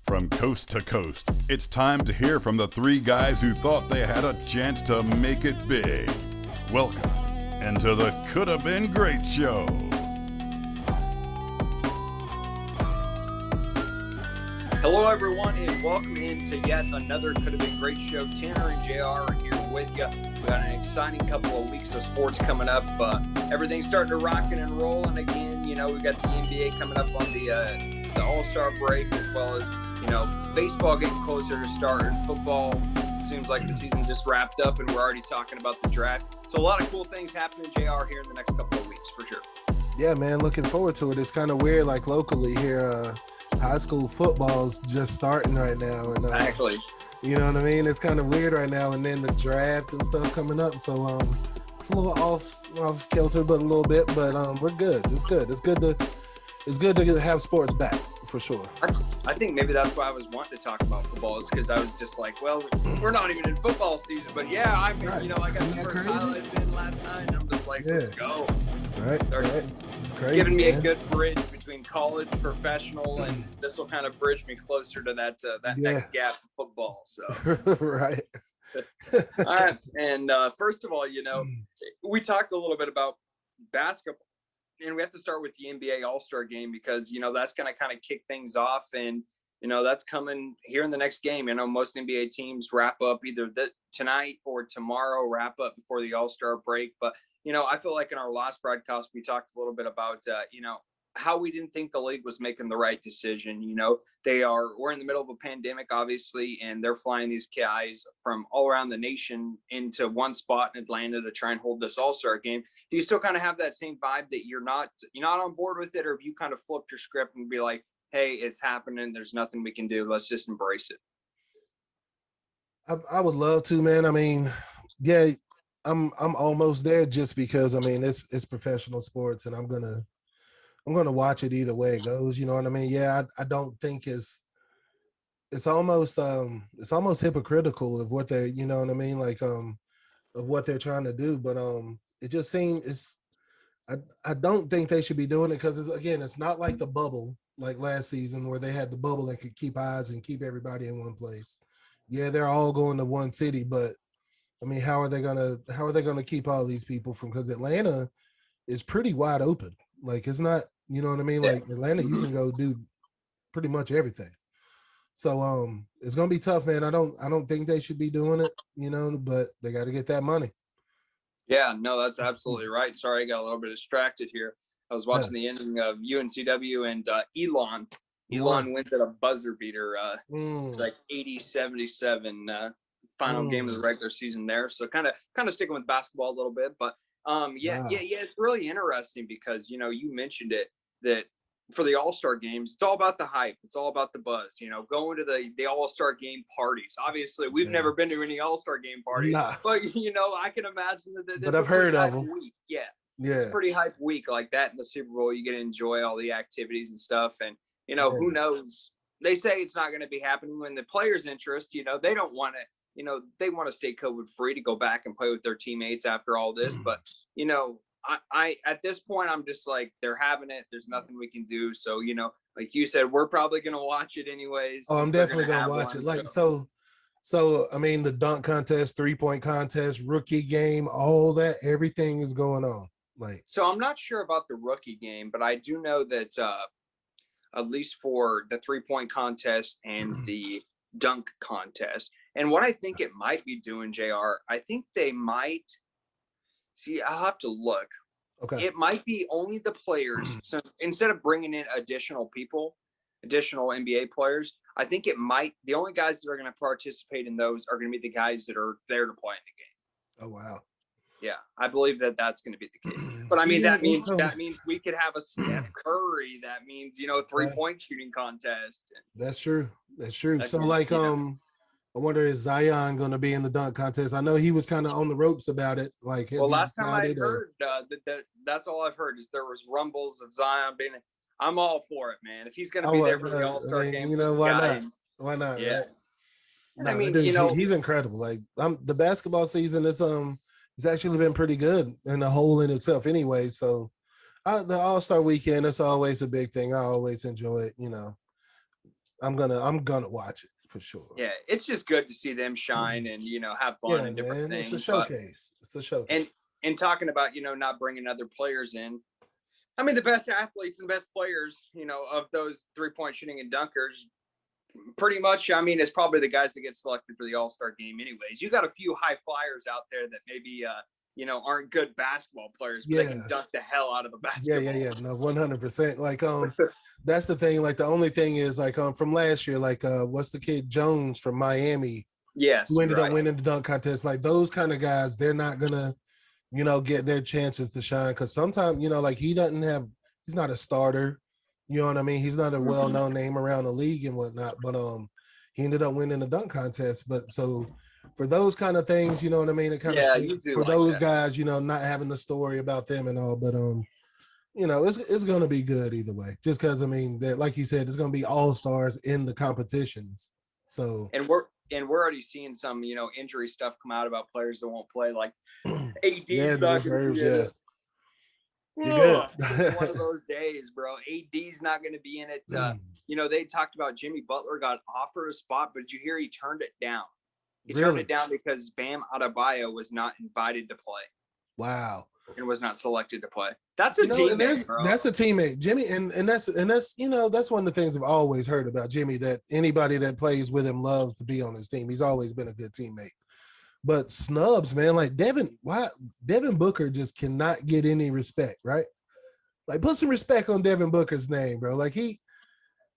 From coast to coast, it's time to hear from the three guys who thought they had a chance to make it big. Welcome into the Coulda Been Great Show. Hello, everyone, and welcome into yet another Coulda Been Great Show. Tanner and JR are here with you. We got an exciting couple of weeks of sports coming up. Everything's starting to rock and rolling again. You know, we got the NBA coming up on the All-Star break, as well as, you know, baseball getting closer to starting. Football seems like the season just wrapped up, and we're already talking about the draft. So a lot of cool things happening, JR, here in the next couple of weeks, for sure. Yeah, man, looking forward to it. It's kind of weird, like locally here, high school football's just starting right now. And, Exactly. You know what I mean? It's kind of weird right now, and then the draft and stuff coming up. So it's a little off kilter, but a little bit. But we're good. It's good. It's good to have sports back for sure. I think maybe that's why I was wanting to talk about football, is because I was just like, well, we're not even in football season, but yeah, I mean, right. You know, I got the first highlights in last night, and I'm just like, let's go. Right. It's crazy. Giving me a good bridge between college, professional, and this will kind of bridge me closer to that next gap in football. So right. All right, and first of all, you know, we talked a little bit about basketball. And we have to start with the NBA All-Star game because, you know, that's going to kind of kick things off. And, you know, that's coming here in the next game. You know, most NBA teams wrap up either tonight or tomorrow, wrap up before the All-Star break. But, you know, I feel like in our last broadcast, we talked a little bit about, you know, how we didn't think the league was making the right decision. You know, we're in the middle of a pandemic, obviously, and they're flying these guys from all around the nation into one spot in Atlanta to try and hold this All-Star game. Do you still kind of have that same vibe that you're not on board with it, or have you kind of flipped your script and be like, hey, it's happening, there's nothing we can do, let's just embrace it? I would love to, man. I mean, yeah, I'm almost there, just because, I mean, it's professional sports, and I'm gonna watch it either way it goes. You know what I mean? Yeah, I don't think it's almost hypocritical of what they, you know what I mean, like of what they're trying to do. But it just seems I don't think they should be doing it, because it's not like the bubble like last season where they had the bubble that could keep eyes and keep everybody in one place. Yeah, they're all going to one city, but I mean, how are they gonna keep all these people from? Because Atlanta is pretty wide open. Like, it's not, you know what I mean? Like Atlanta, you can go do pretty much everything. So it's gonna be tough, man. I don't think they should be doing it, you know, but they got to get that money. Yeah, no, that's absolutely right. Sorry, I got a little bit distracted here. I was watching the ending of UNCW, and Elon went at a buzzer beater, like 80-77 final game of the regular season there. So kind of sticking with basketball a little bit, but yeah, it's really interesting because, you know, you mentioned it, that for the All-Star games, it's all about the hype. It's all about the buzz, you know, going to the All-Star game parties. Obviously, we've never been to any All-Star game parties, but, you know, I can imagine that. But I've heard of them. Week. Yeah. It's a pretty hype week like that in the Super Bowl. You get to enjoy all the activities and stuff. And, you know, who knows? They say it's not going to be happening when the players' interest, you know, they don't want it. You know, they want to stay COVID free to go back and play with their teammates after all this. But, you know, I at this point, I'm just like, they're having it. There's nothing we can do. So, you know, like you said, we're probably going to watch it anyways. Oh, I'm definitely going to watch it. Like, so, I mean, the dunk contest, 3-point contest, rookie game, all that, everything is going on. Like, so I'm not sure about the rookie game, but I do know that at least for the 3-point contest and the dunk contest, and what I think it might be doing, JR, I think they might see, I'll have to look. Okay. It might be only the players. So instead of bringing in additional NBA players, I think the only guys that are going to participate in those are going to be the guys that are there to play in the game. Oh, wow. Yeah, I believe that that's going to be the case. But I mean, that means we could have a Steph Curry. That means, you know, 3-point shooting contest. That's true. So, like, I wonder, is Zion going to be in the dunk contest? I know he was kind of on the ropes about it. Like, well, last time I heard, that's all I've heard, is there was rumbles of Zion being. I'm all for it, man. If he's going to be there for the All-Star game, you know, why not? Why not? Yeah. Right? No, I mean, you know, he's incredible. Like, the basketball season is it's actually been pretty good in the whole in itself, anyway. So, the All-Star weekend, it's always a big thing. I always enjoy it. You know, I'm gonna watch it for sure. Yeah, it's just good to see them shine and have fun and different man, it's a things. showcase. It's a showcase. And talking about not bringing other players in. I mean, the best athletes and best players, of those 3-point shooting and dunkers, pretty much, I mean, it's probably the guys that get selected for the All-Star game anyways. You got a few high flyers out there that maybe, aren't good basketball players, but they can dunk the hell out of the basketball. Yeah. No, 100%. Like, that's the thing. Like, the only thing is, like, from last year, like, what's the kid Jones from Miami? Yes. Who ended up winning the dunk contest. Like, those kind of guys, they're not gonna, get their chances to shine. Cause sometimes, like he's not a starter. You know what I mean? He's not a well-known name around the league and whatnot, but he ended up winning the dunk contest. But so for those kind of things, you know what I mean? It kind of for like those guys, not having the story about them and all, but it's gonna be good either way. Just because like you said, it's gonna be all-stars in the competitions. So we're already seeing some, injury stuff come out about players that won't play. Like AD's not going to be one of those days, bro. AD's not going to be in it. They talked about Jimmy Butler got offered a spot, but did you hear he turned it down? He turned it down because Bam Adebayo was not invited to play. Wow. And was not selected to play. That's a teammate, bro. That's a teammate, Jimmy, and that's that's one of the things I've always heard about Jimmy, that anybody that plays with him loves to be on his team. He's always been a good teammate. But snubs, man, like Devin Booker just cannot get any respect, right? Like, put some respect on Devin Booker's name, bro. Like,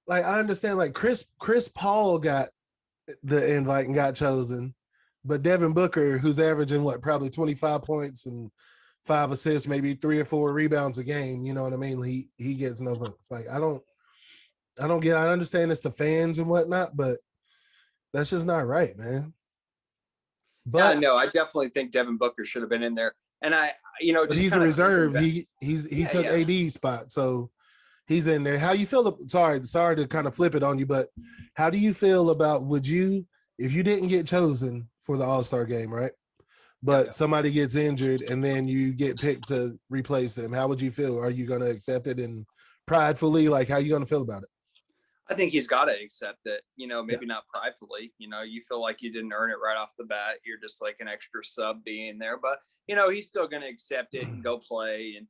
I understand, like Chris Paul got the invite and got chosen, but Devin Booker, who's averaging probably 25 points and 5 assists, maybe 3 or 4 rebounds a game, you know what I mean? He gets no votes. Like, I understand it's the fans and whatnot, but that's just not right, man. But no, I definitely think Devin Booker should have been in there. And but he's a reserve. He took AD's spot, so he's in there. How you feel? Sorry to kind of flip it on you, but how do you feel about, if you didn't get chosen for the All-Star game, right? But somebody gets injured and then you get picked to replace them, how would you feel? Are you going to accept it and pridefully? Like, how are you going to feel about it? I think he's got to accept it, maybe not pridefully. You feel like you didn't earn it right off the bat. You're just like an extra sub being there. But, he's still going to accept it and go play. And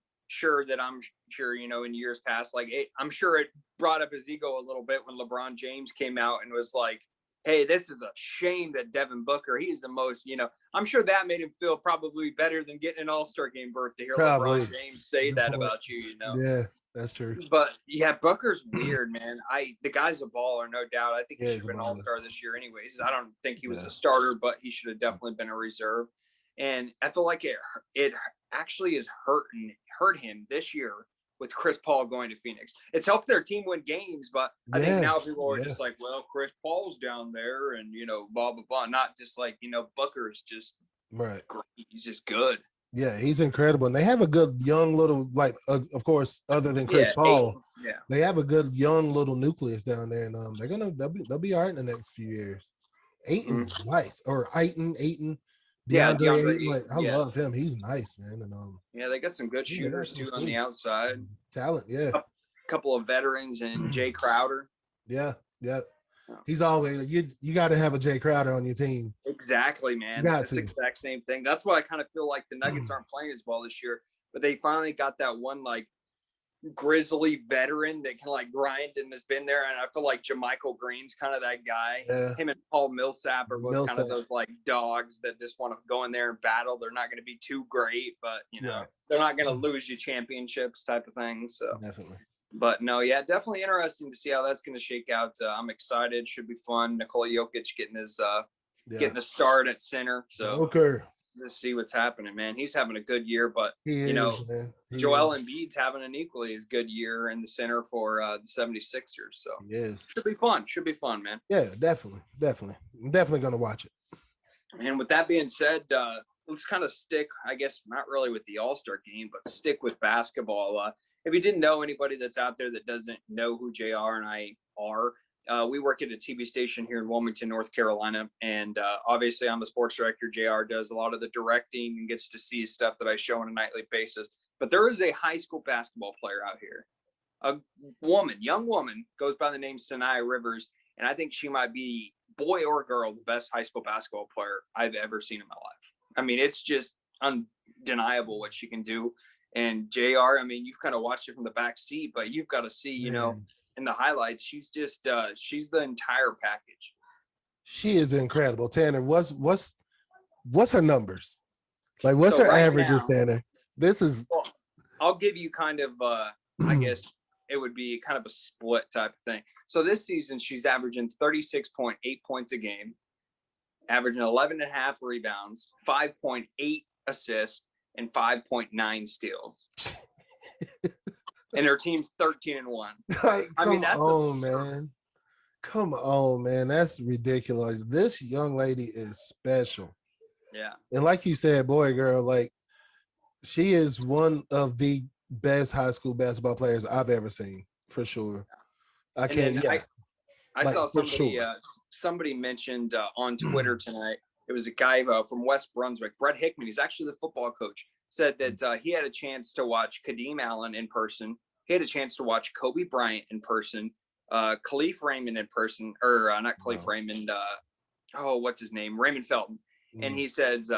I'm sure, in years past, like, I'm sure it brought up his ego a little bit when LeBron James came out and was like, hey, this is a shame that Devin Booker, he's the most, I'm sure that made him feel probably better than getting an All-Star game berth to hear LeBron James say that about you, Yeah, that's true. But yeah, Booker's weird, man. The guy's a baller, no doubt. I think he should have been an All-Star this year anyways. I don't think he was a starter, but he should have definitely been a reserve. And I feel like it actually has hurt him this year with Chris Paul going to Phoenix. It's helped their team win games, but I think now people are just like, well, Chris Paul's down there and, blah, blah, blah. Not just like, Booker's just great. He's just good. Yeah, he's incredible. And they have a good young little, like, of course, other than Chris Paul, they have a good young little nucleus down there. And they'll be all right in the next few years. Ayton's nice. Or Ayton. DeAndre Ayton, like, I love him. He's nice, man. And they got some good shooters too on the outside. Talent, yeah. A couple of veterans and Jay Crowder. Yeah. He's always you got to have a Jay Crowder on your team. Exactly, man. It's the exact same thing. That's why I kind of feel like the Nuggets aren't playing as well this year, but they finally got that one like grizzly veteran that can like grind and has been there. And I feel like JaMychal Green's kind of that guy. Yeah. Him and Paul Millsap are both kind of those like dogs that just want to go in there and battle. They're not going to be too great, but they're not going to lose you championships type of thing. So definitely. But no, definitely interesting to see how that's going to shake out. I'm excited. Should be fun. Nikola Jokic getting the start at center. So let's see what's happening, man. He's having a good year, but Joel Embiid's having an equally as good year in the center for the 76ers. So should be fun, man. Yeah, definitely. I'm definitely going to watch it. And with that being said, let's kind of stick, I guess, not really with the All-Star game, but stick with basketball. If you didn't know, anybody that's out there that doesn't know who JR and I are, we work at a TV station here in Wilmington, North Carolina. And obviously I'm a sports director. JR does a lot of the directing and gets to see stuff that I show on a nightly basis. But there is a high school basketball player out here. A young woman, goes by the name Sanaya Rivers. And I think she might be, boy or girl, the best high school basketball player I've ever seen in my life. I mean, it's just undeniable what she can do. And JR, I mean, you've kind of watched it from the back seat, but you've got to see, you know, in the highlights, she's just she's the entire package. She is incredible. Tanner, what's her numbers? Like, what's her right averages, now, Tanner? This is. Well, I'll give you kind of, I guess it would be kind of a split type of thing. So this season, she's averaging 36.8 points a game, averaging 11.5 rebounds, 5.8 assists, and 5.9 steals. And her team's 13-1. Come on, man. Come on, man. That's ridiculous. This young lady is special. Yeah. And like you said, boy, girl, like, she is one of the best high school basketball players I've ever seen, for sure. I saw somebody somebody mentioned on Twitter tonight. It was a guy from West Brunswick, Brett Hickman. He's actually the football coach. Said that he had a chance to watch Kadeem Allen in person. He had a chance to watch Kobe Bryant in person, Khalif Raymond in person, or not Khalif Raymond. What's his name? Raymond Felton. And he says,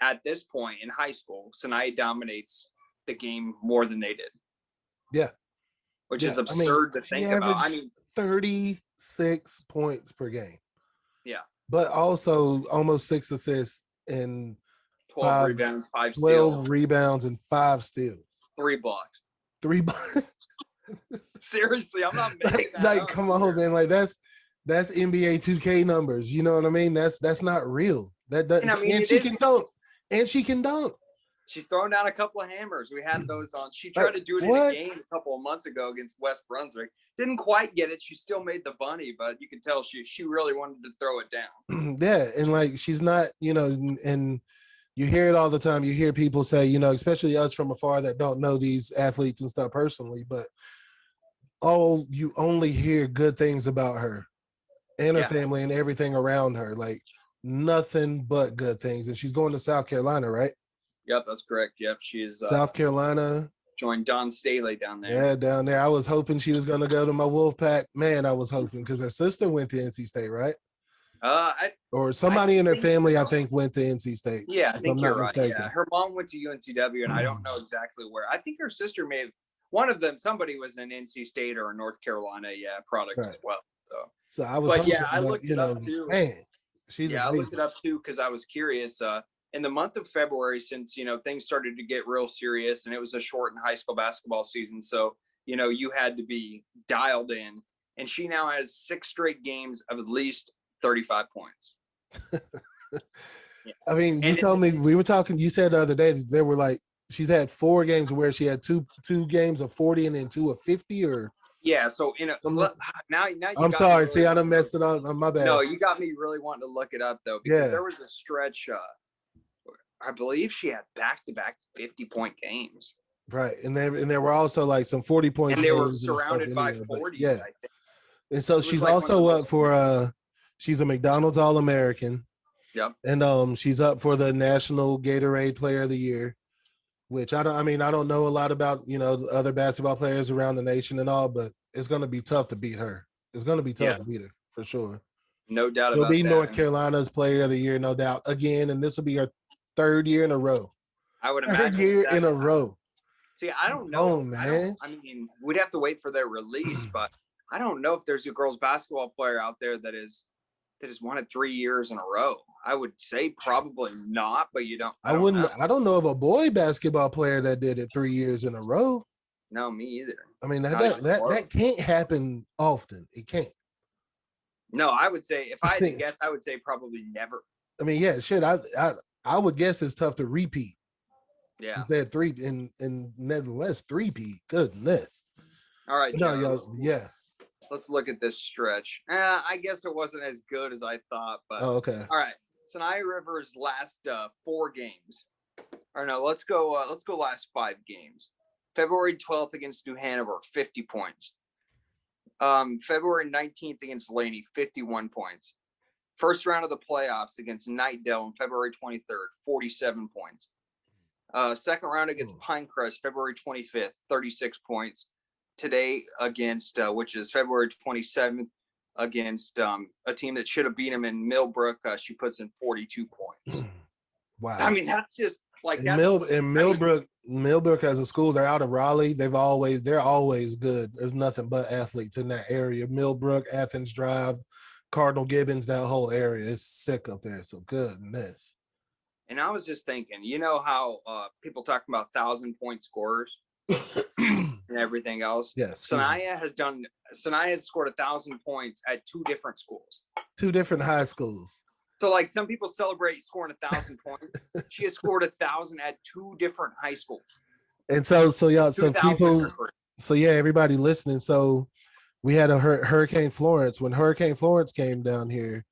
at this point in high school, Sinai dominates the game more than they did. Yeah. Which is absurd to think about. I mean, 36 points per game. Yeah. But also almost 6 assists and 12 rebounds, 5 12 steals. rebounds and 5 steals. 3 blocks. 3 blocks. Seriously, I'm not making that like up. Come on, man. Like, that's NBA 2K numbers. You know what I mean? That's not real. And she can dunk. And she can dunk. She's throwing down a couple of hammers. We had those on. She tried to do it in a game a couple of months ago against West Brunswick. Didn't quite get it. She still made the bunny, but you can tell she really wanted to throw it down. Yeah, and like, she's not, you know, and you hear it all the time. You hear people say, you know, especially us from afar that don't know these athletes and stuff personally, but you only hear good things about her and her family and everything around her. Like, nothing but good things. And she's going to South Carolina, right? Yep, that's correct. Yep, she is South Carolina. Joined Don Staley down there. Yeah, down there. I was hoping she was going to go to my Wolfpack. Man, I was hoping, because her sister went to NC State, right? Or somebody in her family, I think, went to NC State. Yeah, I think you're right. Yeah, her mom went to UNCW, and I don't know exactly where. I think her sister may have. One of them, somebody was an NC State or a North Carolina, product as well. So I was. But I looked it up too. Man, she's. I looked it up too because I was curious. In the month of February, since things started to get real serious, and it was a shortened high school basketball season, so you had to be dialed in. And she now has 6 straight games of at least 35 points. I mean, you told me, we were talking. You said the other day that there were like, she's had 4 games where she had two games of 40 and then 2 of 50, or. Yeah, so now I'm sorry. See, I done messed it up. My bad. No, you got me really wanting to look it up though, because there was a stretch. I believe she had back-to-back 50-point games. Right, and there were also like some 40-point and they were surrounded by 40s. Yeah, and so she's also up for she's a McDonald's All-American. Yep. And she's up for the National Gatorade Player of the Year, which I don't know a lot about, other basketball players around the nation and all, but it's going to be tough to beat her. It's going to be tough to beat her for sure. No doubt about that. She'll be North Carolina's Player of the Year, no doubt. Again, and this will be her 3rd year in a row. I would imagine. 3rd year in a row. See, I don't know. Oh, man. I mean, we'd have to wait for their release, but I don't know if there's a girls basketball player out there that has won it 3 years in a row. I would say probably not, but you don't. I don't know of a boy basketball player that did it 3 years in a row. No, me either. I mean, that can't happen often. It can't. No, I would say, if I had to guess, I would say probably never. I mean, yeah, shit. I would guess it's tough to repeat. Yeah. You said 3 and nevertheless 3-peat. Goodness. All right. No, y'all, yeah. Let's look at this stretch. I guess it wasn't as good as I thought, but okay. All right. Sinai River's last 4 games. Or no, let's go last 5 games. February 12th against New Hanover, 50 points. February 19th against Laney, 51 points. First round of the playoffs against Knightdale on February 23rd, 47 points. Second round against Pinecrest, February 25th, 36 points. Today against, which is February 27th, against a team that should have beat them in Millbrook. She puts in 42 points. Wow. I mean, that's just like Millbrook as a school, they're out of Raleigh. They're always good. There's nothing but athletes in that area. Millbrook, Athens Drive, Cardinal Gibbons, that whole area is sick up there. So goodness. And I was just thinking, you know how people talk about 1,000-point scorers and everything else? Yes. Sanaya has scored 1,000 points at 2 different schools. 2 different high schools. So like some people celebrate scoring 1,000 points. She has scored 1,000 at 2 different high schools. And everybody listening. So we had a Hurricane Florence. When Hurricane Florence came down here,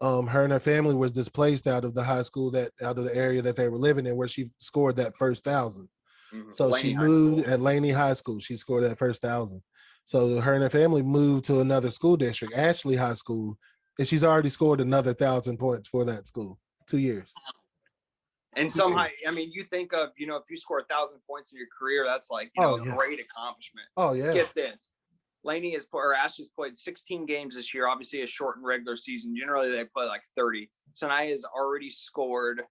her and her family was displaced out of the high school out of the area that they were living in, where she scored that first 1,000. Mm-hmm. So Laney she moved at Laney High School. She scored that first 1,000. So her and her family moved to another school district, Ashley High School, and she's already scored another 1,000 points for that school. 2 years. And somehow, I mean, you think of, if you score 1,000 points in your career, that's like, a great accomplishment. Oh yeah. Get this. Ashley's played 16 games this year, obviously a shortened regular season. Generally, they play like 30. Sanaya has already scored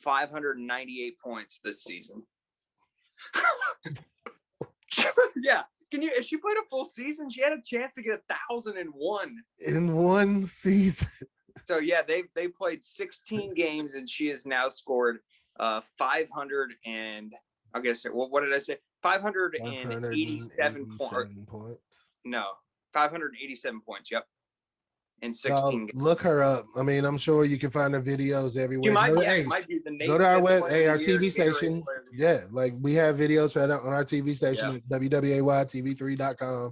598 points this season. Yeah. If she played a full season, she had a chance to get 1,001 in one season. So yeah, they played 16 games and she has now scored 500 and I guess what did I say? 587 points. No, 587 points. Yep. In 16 games. Look her up. I mean, I'm sure you can find her videos everywhere. It might be the name. Go to our web, our TV station. Yeah, like we have videos right on our TV station at wwaytv3.com.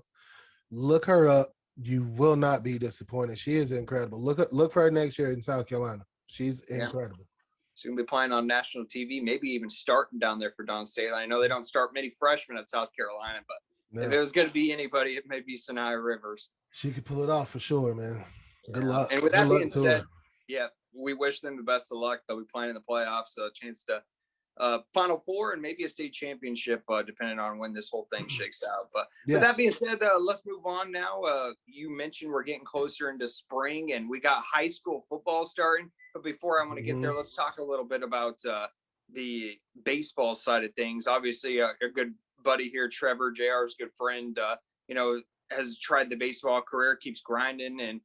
Look her up. You will not be disappointed. She is incredible. Look for her next year in South Carolina. She's incredible. She's gonna be playing on national TV, maybe even starting down there for Dawn Staley. I know they don't start many freshmen at South Carolina, but if it was gonna be anybody, it may be Sanaya Rivers. She could pull it off for sure, man. Good luck. And with that being said, we wish them the best of luck. They'll be playing in the playoffs, a chance to Final Four and maybe a state championship, depending on when this whole thing shakes out. But with that being said, let's move on now. You mentioned we're getting closer into spring and we got high school football starting. But before I want to get there, let's talk a little bit about the baseball side of things. Obviously, a good buddy here, Trevor, JR's good friend, has tried the baseball career, keeps grinding, and,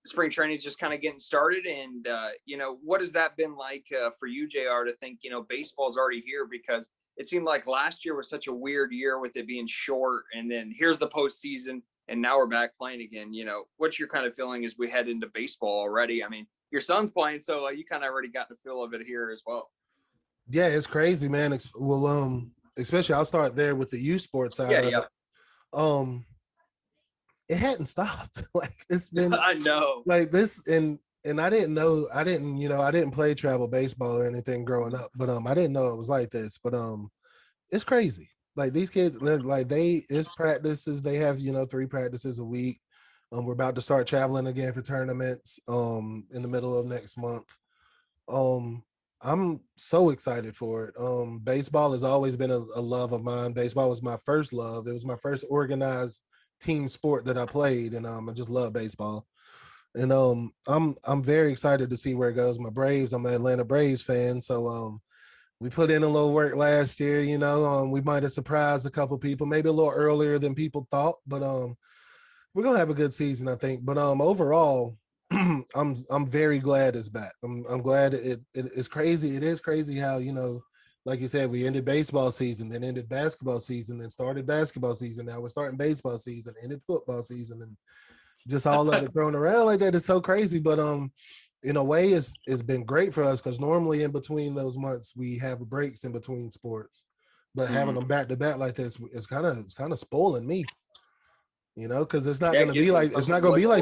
spring training is just kind of getting started. And, what has that been like for you, JR, to think, baseball's already here? Because it seemed like last year was such a weird year with it being short. And then here's the postseason and now we're back playing again. What's your kind of feeling as we head into baseball already? I mean, your son's playing, so you kind of already got the feel of it here as well. Yeah, it's crazy, man. Especially I'll start there with the youth sports side of it. It hadn't stopped. Like it's been I know like this and I didn't play travel baseball or anything growing up, but I didn't know it was like this. But it's crazy. Like these kids, like it's practices. They have 3 practices a week. We're about to start traveling again for tournaments in the middle of next month. I'm so excited for it. Baseball has always been a love of mine. Baseball was my first love. It was my first organized team sport that I played, and I just love baseball. And I'm very excited to see where it goes. My Braves, I'm an Atlanta Braves fan, so we put in a little work last year. We might have surprised a couple people, maybe a little earlier than people thought, but we're gonna have a good season, I think. But overall, I'm very glad it's back. I'm glad it's crazy. It is crazy how like you said, we ended baseball season, then ended basketball season, then started basketball season. Now we're starting baseball season, ended football season, and just all of it thrown around like that. It's so crazy. But in a way, it's been great for us because normally in between those months we have breaks in between sports, but having them back to back like this is kind of spoiling me. Because it's not gonna be like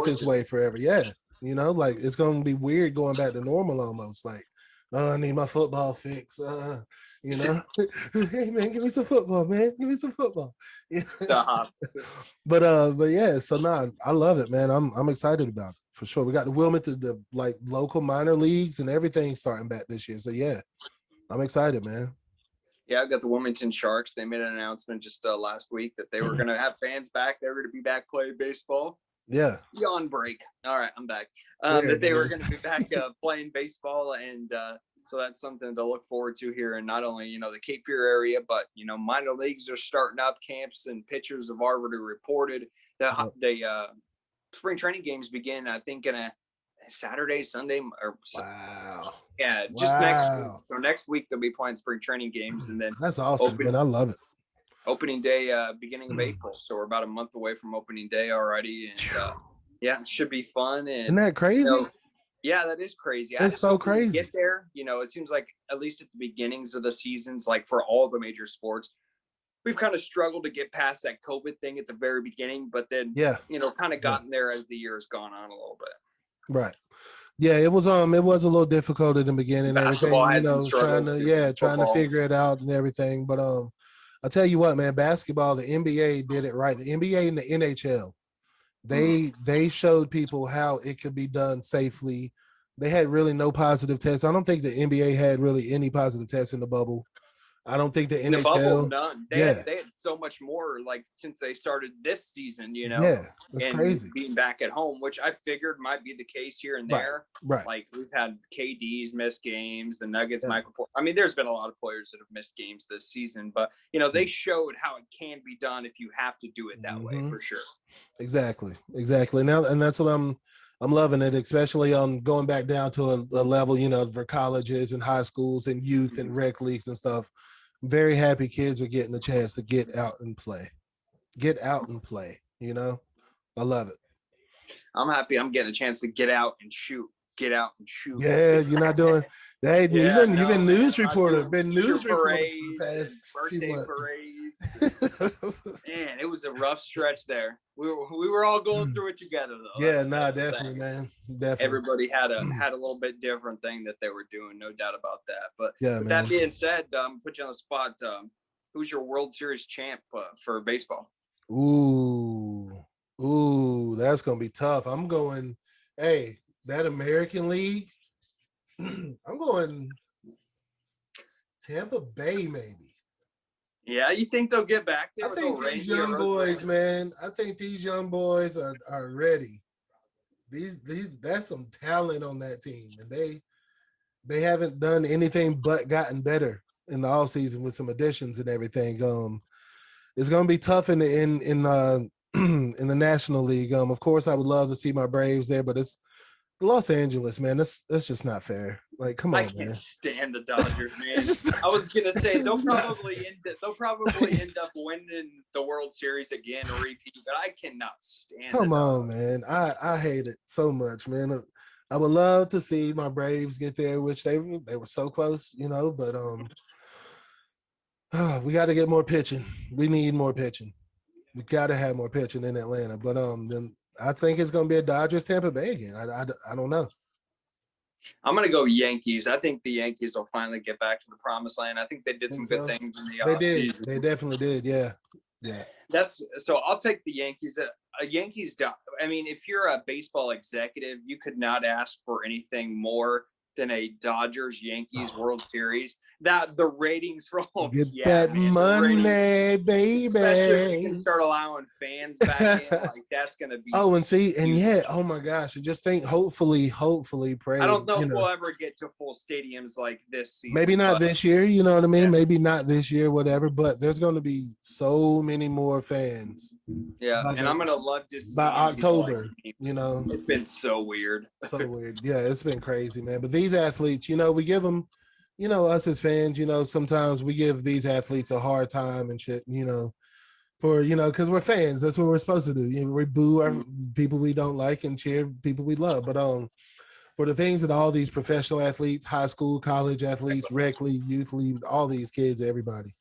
this way forever. Yeah, like it's gonna be weird going back to normal almost. Like, I need my football fix. Hey man, give me some football, man. Give me some football. But yeah, so I love it, man. I'm excited about it for sure. We got the Wilmington, the local minor leagues and everything starting back this year. So yeah, I'm excited, man. Yeah, I got the Wilmington Sharks. They made an announcement just last week that they were going to have fans back. They were going to be back playing baseball. Yeah. On break. All right, I'm back. There That it they were is. going to be back playing baseball, and so that's something to look forward to here. And not only the Cape Fear area, but minor leagues are starting up. Camps and pitchers have already reported that the spring training games begin. I think in a Saturday, Sunday, or Wow. just next week. Wow. So next week they'll be playing spring training games, and then That's awesome, man. I love it. Opening day, beginning of April. So we're about a month away from opening day already, and yeah, it should be fun. And isn't that crazy? Yeah, that is crazy. It's so crazy. Get there, it seems like at least at the beginnings of the seasons, like for all the major sports, we've kind of struggled to get past that COVID thing at the very beginning, but then kind of gotten there as the year has gone on a little bit. Right. Yeah, it was a little difficult in the beginning. Basketball everything, trying to figure it out and everything. But I'll tell you what, man, basketball, the NBA did it right. The NBA and the NHL, they showed people how it could be done safely. They had really no positive tests. I don't think the NBA had really any positive tests in the bubble. I don't think the NHL. The bubble, none. They had so much more, like, since they started this season, Yeah, that's crazy. Being back at home, which I figured might be the case here and there. Right. Like, we've had KD's miss games, the Nuggets, I mean, there's been a lot of players that have missed games this season, but, they showed how it can be done if you have to do it that way, for sure. Exactly. Now, and that's what I'm loving it, especially on going back down to a level, for colleges and high schools and youth and rec leagues and stuff. I'm very happy kids are getting the chance to get out and play. I love it. I'm happy I'm getting a chance to get out and shoot. Yeah, you're not doing that. You've been news reporter, for the past birthday parade. Man, it was a rough stretch there. We were all going through it together though. Yeah, definitely, man. Definitely. Everybody had a little bit different thing that they were doing, no doubt about that. But with that being said, put you on the spot. Who's your World Series champ for baseball? Ooh, that's gonna be tough. I'm going. Hey, that American League. I'm going Tampa Bay, maybe. Yeah, you think they'll get back there? I think these young boys, man. I think these young boys are ready. That's some talent on that team, and they haven't done anything but gotten better in the off season with some additions and everything. It's gonna be tough in the National League. Of course, I would love to see my Braves there, but it's Los Angeles, man. That's just not fair. Like, come on, man. I can't stand the Dodgers, man. I was gonna say they'll probably end up winning the World Series again or repeat, but I cannot stand. Come on, man. I hate it so much, man. I would love to see my Braves get there, which they were so close, But we got to get more pitching. We need more pitching. We got to have more pitching in Atlanta. But then I think it's going to be a Dodgers Tampa Bay again. I don't know. I'm going to go Yankees. I think the Yankees will finally get back to the promised land. I think they did some good things in the offseason. They definitely did. Yeah. So I'll take the Yankees. I mean, if you're a baseball executive, you could not ask for anything more than a Dodgers-Yankees World Series. That the ratings roll. That money, baby. Especially if you can start allowing fans back in, like that's gonna be. Oh my gosh! And just think, hopefully, pray. I don't know if we'll ever get to full stadiums like this season. Maybe not this year. You know what I mean? Yeah. Maybe not this year, whatever. But there's going to be so many more fans. Yeah, and I'm gonna love to see by October. It's been so weird. So weird. Yeah, it's been crazy, man. But these athletes, we give them. Us as fans, sometimes we give these athletes a hard time and shit, because we're fans. That's what we're supposed to do. We boo our people we don't like and cheer people we love. But for the things that all these professional athletes, high school, college athletes, rec league, youth league, all these kids, everybody,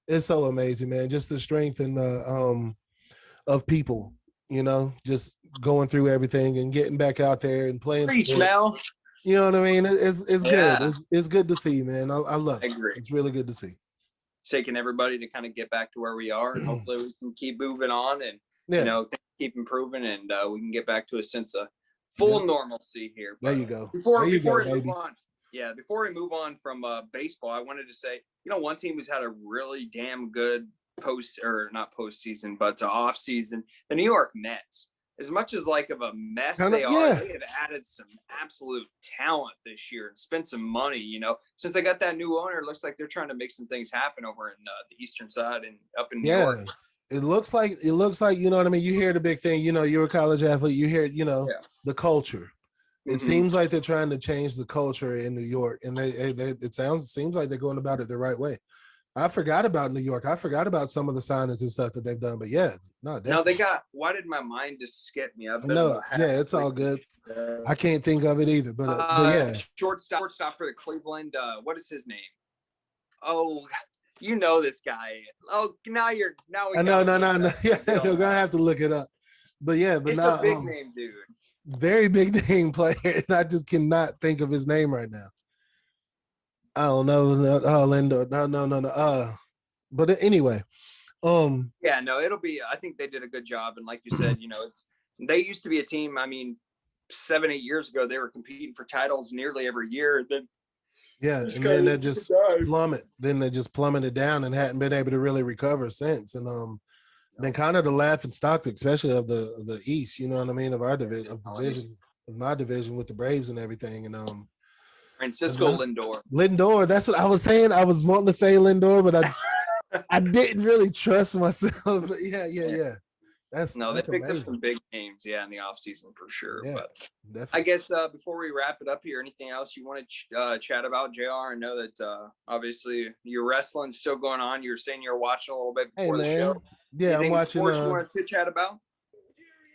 it's so amazing, man. Just the strength and the of people, just going through everything and getting back out there and playing. Preach, Mel. You know what I mean? It's good. It's good to see, man. I love it. I agree. It's really good to see. It's taking everybody to kind of get back to where we are, and hopefully we can keep moving on and keep improving, and we can get back to a sense of full normalcy here. There you go. Before we move on from baseball, I wanted to say, one team who's had a really damn good off season, the New York Mets. as much as like of a mess Kinda, they are, yeah. they have added some absolute talent this year and spent some money. You know, since they got that new owner, it looks like they're trying to make some things happen over in the eastern side and up in New York. It looks like, you know what I mean? You hear the big thing, you know, you're a college athlete, you hear, you know, the culture. It seems like they're trying to change the culture in New York, and it seems like they're going about it the right way. I forgot about New York. I forgot about some of the signings and stuff that they've done, but yeah, no, definitely. No, they got. Why did my mind just skip me? No, yeah, it's all good. I can't think of it either, but yeah. Shortstop for the Cleveland. What is his name? Oh, you know this guy. Oh, now. No. Yeah, they're gonna have to look it up. But yeah, but it's now a big name, dude. Very big name player. I just cannot think of his name right now. I don't know. Oh, Lindor. No. But anyway, yeah, no, it'll be. I think they did a good job, and like you said, you know, they used to be a team. I mean, 7-8 years ago, they were competing for titles nearly every year. And then and then they just plummet. Then they just plummeted down and hadn't been able to really recover since. And been kind of the laughing stock, especially of the East. You know what I mean? Of our division, of my division with the Braves and everything. And Francisco Lindor. Lindor, that's what I was saying. I was wanting to say Lindor, but I didn't really trust myself. But yeah. That's they picked up some big names, in the offseason for sure. Yeah, but definitely. I guess before we wrap it up here, anything else you want to chat about, JR? I know that obviously your wrestling's still going on. You were saying you're watching a little bit before the show. Yeah, anything I'm watching. Sports you want to chat about?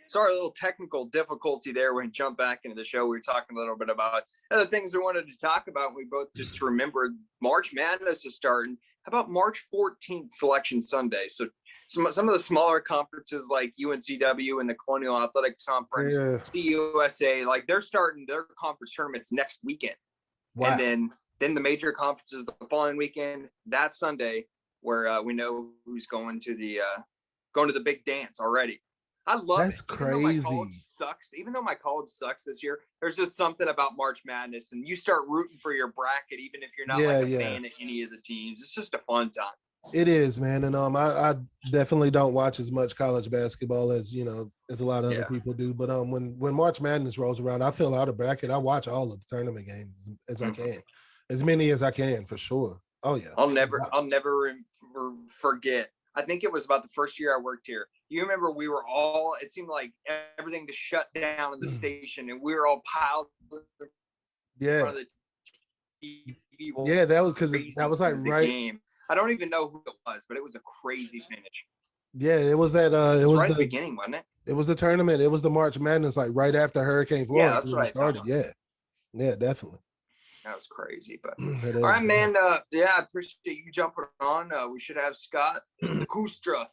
Sorry, a little technical difficulty there when we jump back into the show. We were talking a little bit about other things we wanted to talk about. We both just remembered March Madness is starting. How about March 14th, Selection Sunday? So some of the smaller conferences like UNCW and the Colonial Athletics Conference, CUSA, like they're starting their conference tournaments next weekend. Wow. And then the major conferences the following weekend, that Sunday, where we know who's going to the big dance already. I love That's it. Crazy. Even though my college sucks this year, there's just something about March Madness, and you start rooting for your bracket, even if you're not a fan of any of the teams. It's just a fun time. It is, man. And I definitely don't watch as much college basketball as as a lot of other people do. But when March Madness rolls around, I fill out a bracket. I watch all of the tournament games as I can, as many as I can, for sure. Oh yeah. I'll never forget. I think it was about the first year I worked here. You remember we were all, it seemed like everything just shut down in the station and we were all piled in front of the TV. Yeah, that was because that was like right. Game. I don't even know who it was, but it was a crazy finish. Yeah, it was that. It was right at the beginning, wasn't it? It was the tournament. It was the March Madness, like right after Hurricane Florence. Yeah, that's right. Started. Yeah, definitely. That was crazy, but all right, man. I appreciate you jumping on. We should have Scott Coulda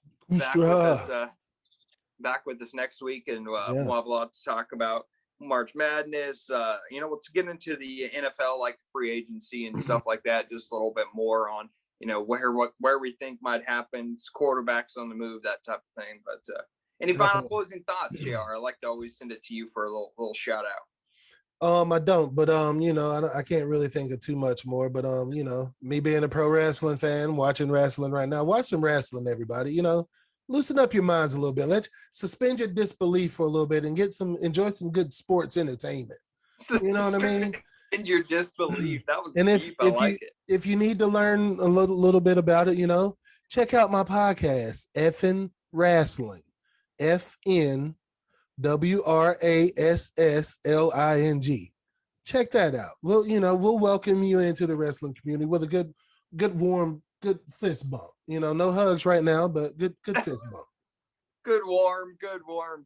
back with us next week, and we'll have a lot to talk about. March Madness. Let's get into the NFL, like the free agency and stuff like that. Just a little bit more on where we think might happen, quarterbacks on the move, that type of thing. But any final closing thoughts, JR? I like to always send it to you for a little shout out. I don't, but I can't really think of too much more. But me being a pro wrestling fan, watching wrestling right now, watch some wrestling, everybody. Loosen up your minds a little bit. Let's suspend your disbelief for a little bit and enjoy some good sports entertainment. You know what I mean? And your disbelief. That was and deep. I like it. If you need to learn a little bit about it, check out my podcast, Effin' Wrestling. FNWRASSLING. Check that out. We'll welcome you into the wrestling community with a good warm, good fist bump. No hugs right now, but good fist bump. Good warm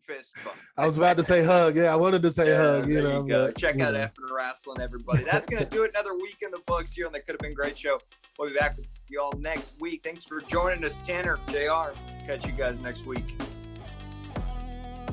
fist bump. I was about to say hug. Yeah, I wanted to say hug. There you go. Check out Effin' Wrestling, everybody. That's gonna do it. Another week in the books here on the Could Have Been Great show. We'll be back with you all next week. Thanks for joining us, Tanner, JR. Catch you guys next week.